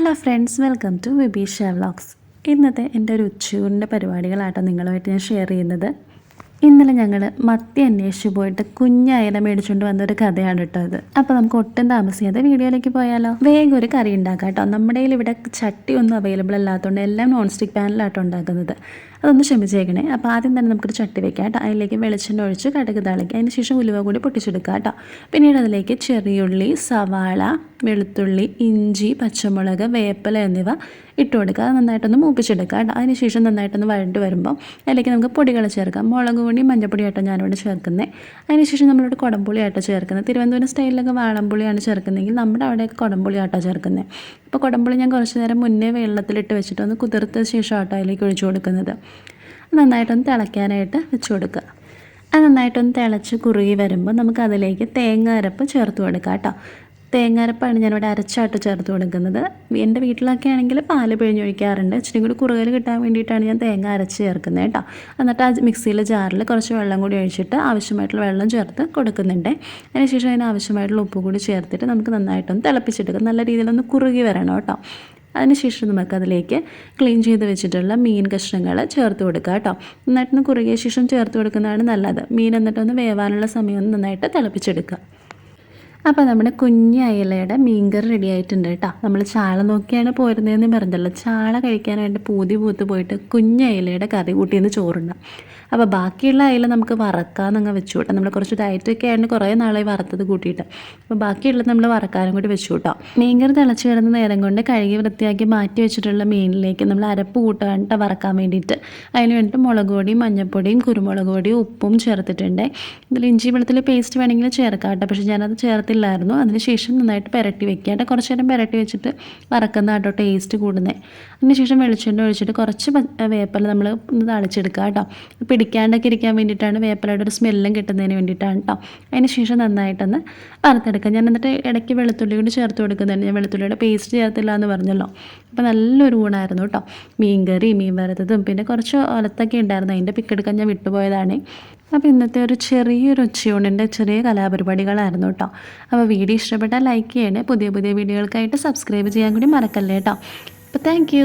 Hello friends, welcome to Vibeesha vlogs. ഇന്നത്തെ എൻ്റെ ഒരു ഉച്ചയൂറിൻ്റെ പരിപാടികളാട്ടോ നിങ്ങളുമായിട്ട് ഞാൻ ഷെയർ ചെയ്യുന്നത്. ഇന്നലെ ഞങ്ങൾ മത്തി അന്വേഷിച്ച് പോയിട്ട് കുഞ്ഞയല മേടിച്ചുകൊണ്ട് വന്നൊരു കഥയാണ് കേട്ടോ ഇത്. അപ്പോൾ നമുക്ക് ഒട്ടും താമസിയാതെ വീഡിയോയിലേക്ക് പോയാലോ. വേഗം ഒരു കറി ഉണ്ടാക്കാം കേട്ടോ. നമ്മുടെ ഇവിടെ ചട്ടി ഒന്നും അവൈലബിൾ അല്ലാത്തതുകൊണ്ട് എല്ലാം നോൺ സ്റ്റിക്ക് പാനിലാട്ടോ ഉണ്ടാക്കുന്നത്. അതൊന്ന് ക്ഷമിച്ചേക്കണേ. അപ്പോൾ ആദ്യം തന്നെ നമുക്കൊരു ചട്ടി വെക്കാം കേട്ടോ. അതിലേക്ക് വെളിച്ചെണ്ണ ഒഴിച്ച് കടുക് താളിക്കുക. അതിന് ശേഷം ഉലുവ കൂടി പൊട്ടിച്ചെടുക്കുക കേട്ടോ. പിന്നീട് അതിലേക്ക് ചെറിയുള്ളി, സവാള, വെളുത്തുള്ളി, ഇഞ്ചി, പച്ചമുളക്, വേപ്പില എന്നിവ ഇട്ട് കൊടുക്കുക. അത് നന്നായിട്ടൊന്ന് മൂപ്പിച്ചെടുക്കുക കേട്ടോ. അതിന് ശേഷം നന്നായിട്ടൊന്ന് വഴണ്ട് വരുമ്പോൾ അതിലേക്ക് നമുക്ക് പൊടികൾ ചേർക്കാം. മുളക് പൊടി, മഞ്ഞപ്പൊടി ആട്ടോ ഞാനിവിടെ ചേർക്കുന്നത്. അതിന് ശേഷം നമ്മളിവിടെ കുടംപുളി ആട്ടോ ചേർക്കുന്നത്. തിരുവനന്തപുരം സ്റ്റൈലിലൊക്കെ വാളംപുളിയാണ് ചേർക്കുന്നതെങ്കിൽ നമ്മുടെ അവിടെയൊക്കെ കുടംപുളി ആട്ടോ ചേർക്കുന്നത്. അപ്പോൾ കുടംപുളി ഞാൻ കുറച്ച് നേരം മുന്നേ വെള്ളത്തിലിട്ട് വെച്ചിട്ട് ഒന്ന് കുതിർത്ത ശേഷം ആട്ടോ അതിലേക്ക് ഒഴിച്ചു കൊടുക്കുന്നത്. നന്നായിട്ടൊന്ന് തിളയ്ക്കാനായിട്ട് വെച്ച് കൊടുക്കുക. അത് നന്നായിട്ടൊന്ന് തിളച്ച് കുറുകി വരുമ്പോൾ നമുക്ക് അതിലേക്ക് തേങ്ങ അരപ്പ് ചേർത്ത് കൊടുക്കാം കേട്ടോ. തേങ്ങാരപ്പാണ് ഞാനിവിടെ അരച്ചാട്ട് ചേർത്ത് കൊടുക്കുന്നത്. എൻ്റെ വീട്ടിലൊക്കെ ആണെങ്കിൽ പാല് പിഴിഞ്ഞൊഴിക്കാറുണ്ട്. ഇച്ചിരി കൂടി കുറുകൽ കിട്ടാൻ വേണ്ടിയിട്ടാണ് ഞാൻ തേങ്ങ അരച്ച് ചേർക്കുന്നത് കേട്ടോ. എന്നിട്ട് ആ മിക്സിയിലെ ജാറിൽ കുറച്ച് വെള്ളം കൂടി ഒഴിച്ചിട്ട് ആവശ്യമായിട്ടുള്ള വെള്ളം ചേർത്ത് കൊടുക്കുന്നുണ്ട്. അതിനുശേഷം അതിന് ആവശ്യമായിട്ടുള്ള ഉപ്പ് കൂടി ചേർത്തിട്ട് നമുക്ക് നന്നായിട്ടൊന്ന് തിളപ്പിച്ചെടുക്കാം. നല്ല രീതിയിലൊന്ന് കുറുകി വരണം കേട്ടോ. അതിനുശേഷം നമുക്കതിലേക്ക് ക്ലീൻ ചെയ്ത് വെച്ചിട്ടുള്ള മീൻ കഷ്ണങ്ങൾ ചേർത്ത് കൊടുക്കുക കേട്ടോ. നന്നായിട്ടൊന്ന് കുറുകിയ ശേഷം ചേർത്ത് കൊടുക്കുന്നതാണ് നല്ലത്. മീൻ എന്നിട്ടൊന്ന് വേവാനുള്ള സമയം ഒന്ന് നന്നായിട്ട് തിളപ്പിച്ചെടുക്കുക. അപ്പോൾ നമ്മുടെ കുഞ്ഞ് അയലയുടെ മീൻകറി റെഡി ആയിട്ടുണ്ട് കേട്ടോ. നമ്മൾ ചാള നോക്കിയാണ് പോരുന്നതെന്ന് പറഞ്ഞല്ലോ. ചാള കഴിക്കാനായിട്ട് പൂതി പൂത്ത് പോയിട്ട് കുഞ്ഞ് അയലയുടെ കറി കൂട്ടിയെന്ന് ചോറുണ്ട്. അപ്പോൾ ബാക്കിയുള്ള അയല നമുക്ക് വറക്കാമെന്നങ്ങ് വെച്ചു കേട്ടോ. നമ്മൾ കുറച്ച് ഡയറ്റൊക്കെ ആയിട്ട് കുറേ നാളായി വറുത്തത് കൂട്ടിയിട്ട്. അപ്പോൾ ബാക്കിയുള്ളത് നമ്മൾ വറക്കാനും കൂടി വെച്ചു കേട്ടോ. മീൻകറി തിളച്ച് കിടന്ന നേരം കൊണ്ട് കഴുകി വൃത്തിയാക്കി മാറ്റി വെച്ചിട്ടുള്ള മീനിലേക്ക് നമ്മൾ അരപ്പ് കൂട്ടാണ്ട് വറക്കാൻ വേണ്ടിയിട്ട് അതിന് വേണ്ടിയിട്ട് മുളക് പൊടിയും, മഞ്ഞൾപ്പൊടിയും, കുരുമുളക് പൊടിയും, ഉപ്പും ചേർത്തിട്ടുണ്ട്. ഇതിൽ ഇഞ്ചി വെളുത്തുള്ളി പേസ്റ്റ് വേണമെങ്കിൽ ചേർക്കാം കേട്ടോ. പക്ഷേ ഞാനത് ചേർത്തില്ലായിരുന്നു. അതിനുശേഷം നന്നായിട്ട് പുരട്ടി വെക്കുക കേട്ടോ. കുറച്ച് നേരം പുരട്ടി വെച്ചിട്ട് വറക്കുന്ന കേട്ടോ ടേസ്റ്റ് കൂടുന്നത്. അതിനുശേഷം വെളിച്ചെണ്ണ ഒഴിച്ചിട്ട് കുറച്ച് വേപ്പില നമ്മൾ ഒന്ന് തളിച്ചെടുക്കുക കേട്ടോ. പിടിക്കാണ്ടൊക്കെ ഇരിക്കാൻ വേണ്ടിയിട്ടാണ്, വേപ്പിലയുടെ ഒരു സ്മെല്ലും കിട്ടുന്നതിന് വേണ്ടിയിട്ടാണ് കേട്ടോ. അതിന് ശേഷം നന്നായിട്ടൊന്ന് വറുത്തെടുക്കുക. ഞാൻ എന്നിട്ട് ഇടയ്ക്ക് വെളുത്തുള്ളി കൂടി ചേർത്ത് കൊടുക്കുന്നുണ്ട്. ഞാൻ വെളുത്തുള്ളിയുടെ പേസ്റ്റ് ചേർത്തില്ല എന്ന് പറഞ്ഞല്ലോ. അപ്പോൾ നല്ലൊരു ഊണായിരുന്നു കേട്ടോ. മീൻ കറി, മീൻ വറുത്തതും പിന്നെ കുറച്ച് ഒലത്തൊക്കെ ഉണ്ടായിരുന്നു. അതിൻ്റെ പിക്കെടുക്കാൻ ഞാൻ വിട്ടുപോയതാണ്. അപ്പോൾ ഇന്നത്തെ ഒരു ചെറിയൊരു ഉച്ചയൂണിൻ്റെ ചെറിയ കലാപരിപാടികളായിരുന്നു കേട്ടോ. അപ്പോൾ വീഡിയോ ഇഷ്ടപ്പെട്ടാൽ ലൈക്ക് ചെയ്യണേ. പുതിയ പുതിയ വീഡിയോകൾക്കായിട്ട് സബ്സ്ക്രൈബ് ചെയ്യാൻ കൂടി മറക്കല്ലേ കേട്ടോ. അപ്പോൾ താങ്ക്